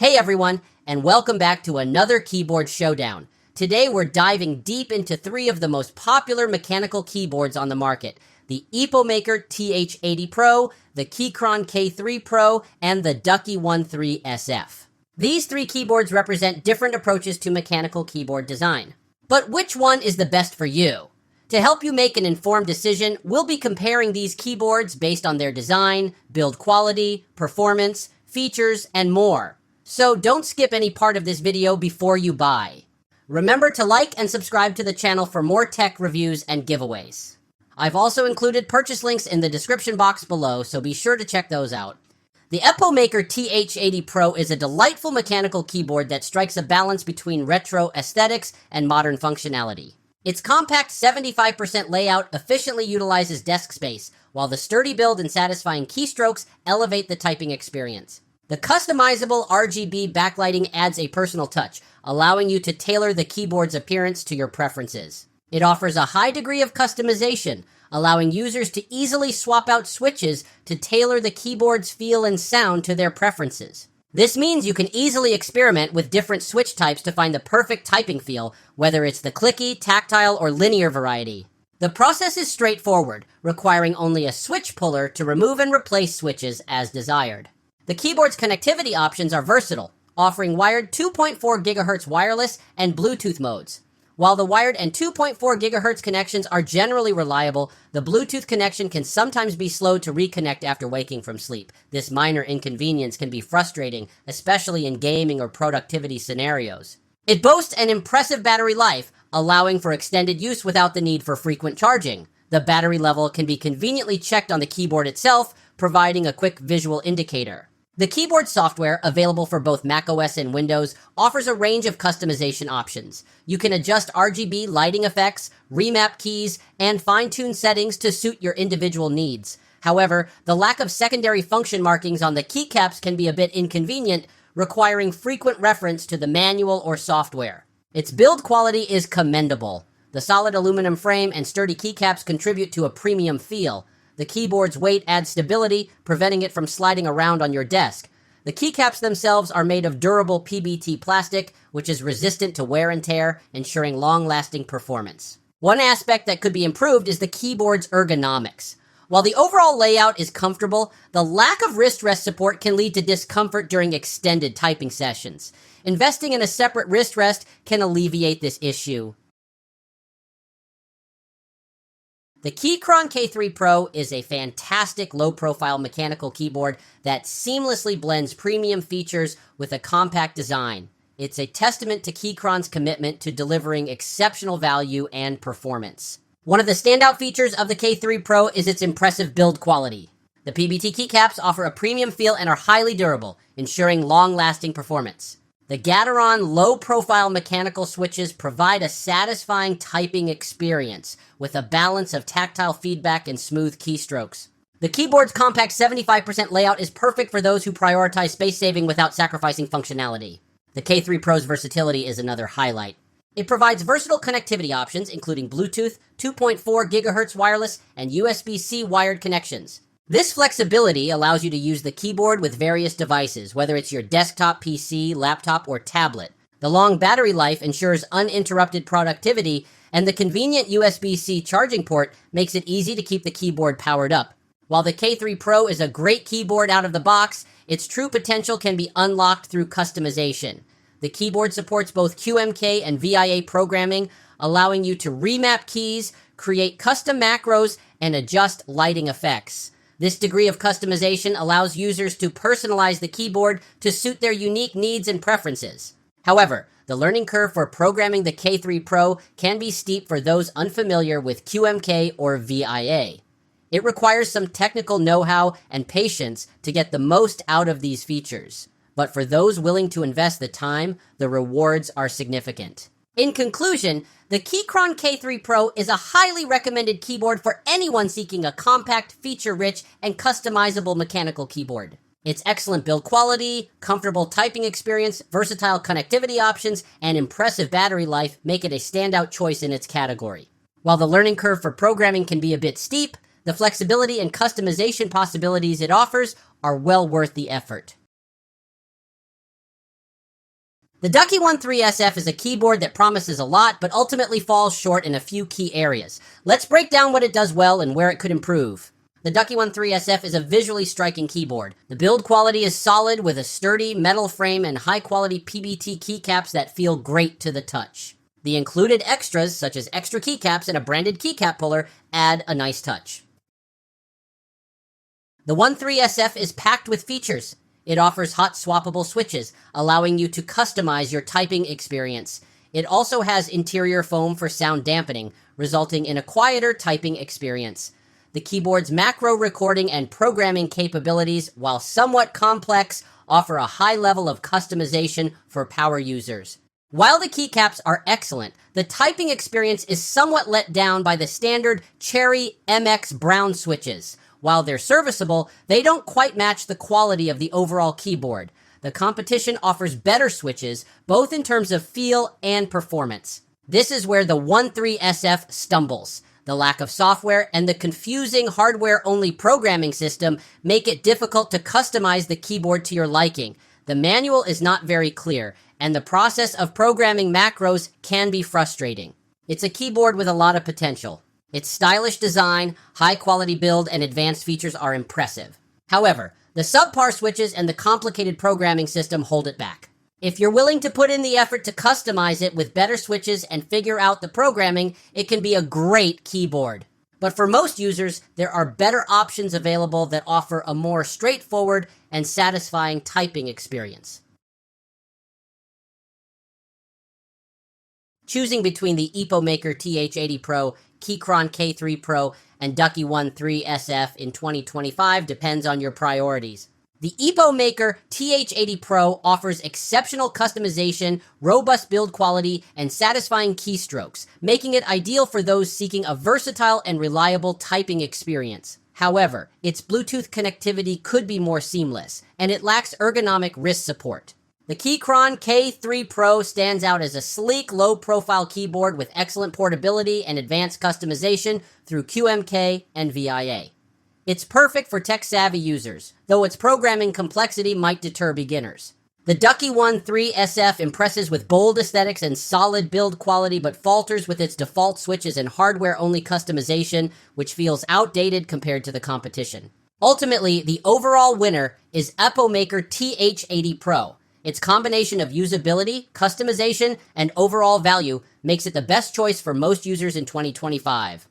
Hey everyone, and welcome back to another keyboard showdown. Today we're diving deep into three of the most popular mechanical keyboards on the market: the Epomaker TH80 Pro, the Keychron K3 Pro, and the Ducky One 3SF. These three keyboards represent different approaches to mechanical keyboard design. But which one is the best for you? To help you make an informed decision, we'll be comparing these keyboards based on their design, build quality, performance, features, and more. So don't skip any part of this video before you buy. Remember to like and subscribe to the channel for more tech reviews and giveaways. I've also included purchase links in the description box below, so be sure to check those out. The Epomaker TH80 Pro is a delightful mechanical keyboard that strikes a balance between retro aesthetics and modern functionality. Its compact 75% layout efficiently utilizes desk space, while the sturdy build and satisfying keystrokes elevate the typing experience. The customizable RGB backlighting adds a personal touch, allowing you to tailor the keyboard's appearance to your preferences. It offers a high degree of customization, allowing users to easily swap out switches to tailor the keyboard's feel and sound to their preferences. This means you can easily experiment with different switch types to find the perfect typing feel, whether it's the clicky, tactile, or linear variety. The process is straightforward, requiring only a switch puller to remove and replace switches as desired. The keyboard's connectivity options are versatile, offering wired 2.4 GHz wireless and Bluetooth modes. While the wired and 2.4 GHz connections are generally reliable, the Bluetooth connection can sometimes be slow to reconnect after waking from sleep. This minor inconvenience can be frustrating, especially in gaming or productivity scenarios. It boasts an impressive battery life, allowing for extended use without the need for frequent charging. The battery level can be conveniently checked on the keyboard itself, providing a quick visual indicator. The keyboard software, available for both macOS and Windows, offers a range of customization options. You can adjust RGB lighting effects, remap keys, and fine-tune settings to suit your individual needs. However, the lack of secondary function markings on the keycaps can be a bit inconvenient, requiring frequent reference to the manual or software. Its build quality is commendable. The solid aluminum frame and sturdy keycaps contribute to a premium feel. The keyboard's weight adds stability, preventing it from sliding around on your desk. The keycaps themselves are made of durable PBT plastic, which is resistant to wear and tear, ensuring long-lasting performance. One aspect that could be improved is the keyboard's ergonomics. While the overall layout is comfortable, the lack of wrist rest support can lead to discomfort during extended typing sessions. Investing in a separate wrist rest can alleviate this issue. The Keychron K3 Pro is a fantastic low-profile mechanical keyboard that seamlessly blends premium features with a compact design. It's a testament to Keychron's commitment to delivering exceptional value and performance. One of the standout features of the K3 Pro is its impressive build quality. The PBT keycaps offer a premium feel and are highly durable, ensuring long-lasting performance. The Gateron low-profile mechanical switches provide a satisfying typing experience with a balance of tactile feedback and smooth keystrokes. The keyboard's compact 75% layout is perfect for those who prioritize space saving without sacrificing functionality. The K3 Pro's versatility is another highlight. It provides versatile connectivity options, including Bluetooth, 2.4 GHz wireless, and USB-C wired connections. This flexibility allows you to use the keyboard with various devices, whether it's your desktop PC, laptop, or tablet. The long battery life ensures uninterrupted productivity, and the convenient USB-C charging port makes it easy to keep the keyboard powered up. While the K3 Pro is a great keyboard out of the box, its true potential can be unlocked through customization. The keyboard supports both QMK and VIA programming, allowing you to remap keys, create custom macros, and adjust lighting effects. This degree of customization allows users to personalize the keyboard to suit their unique needs and preferences. However, the learning curve for programming the K3 Pro can be steep for those unfamiliar with QMK or VIA. It requires some technical know-how and patience to get the most out of these features. But for those willing to invest the time, the rewards are significant. In conclusion, the Keychron K3 Pro is a highly recommended keyboard for anyone seeking a compact, feature-rich, and customizable mechanical keyboard. Its excellent build quality, comfortable typing experience, versatile connectivity options, and impressive battery life make it a standout choice in its category. While the learning curve for programming can be a bit steep, the flexibility and customization possibilities it offers are well worth the effort. The Ducky One 3SF is a keyboard that promises a lot, but ultimately falls short in a few key areas. Let's break down what it does well and where it could improve. The Ducky One 3SF is a visually striking keyboard. The build quality is solid with a sturdy metal frame and high-quality PBT keycaps that feel great to the touch. The included extras, such as extra keycaps and a branded keycap puller, add a nice touch. The One 3SF is packed with features. It offers hot swappable switches, allowing you to customize your typing experience. It also has interior foam for sound dampening, resulting in a quieter typing experience. The keyboard's macro recording and programming capabilities, while somewhat complex, offer a high level of customization for power users. While the keycaps are excellent, the typing experience is somewhat let down by the standard Cherry MX Brown switches. While they're serviceable, they don't quite match the quality of the overall keyboard. The competition offers better switches, both in terms of feel and performance. This is where the One 3SF stumbles. The lack of software and the confusing hardware-only programming system make it difficult to customize the keyboard to your liking. The manual is not very clear, and the process of programming macros can be frustrating. It's a keyboard with a lot of potential. Its stylish design, high-quality build, and advanced features are impressive. However, the subpar switches and the complicated programming system hold it back. If you're willing to put in the effort to customize it with better switches and figure out the programming, it can be a great keyboard. But for most users, there are better options available that offer a more straightforward and satisfying typing experience. Choosing between the Epomaker TH80 Pro, Keychron K3 Pro, and Ducky One 3SF in 2025 depends on your priorities. The Epomaker TH80 Pro offers exceptional customization, robust build quality, and satisfying keystrokes, making it ideal for those seeking a versatile and reliable typing experience. However, its Bluetooth connectivity could be more seamless, and it lacks ergonomic wrist support. The Keychron K3 Pro stands out as a sleek, low-profile keyboard with excellent portability and advanced customization through QMK and VIA. It's perfect for tech-savvy users, though its programming complexity might deter beginners. The Ducky One 3SF impresses with bold aesthetics and solid build quality, but falters with its default switches and hardware-only customization, which feels outdated compared to the competition. Ultimately, the overall winner is Epomaker TH80 Pro. Its combination of usability, customization, and overall value makes it the best choice for most users in 2025.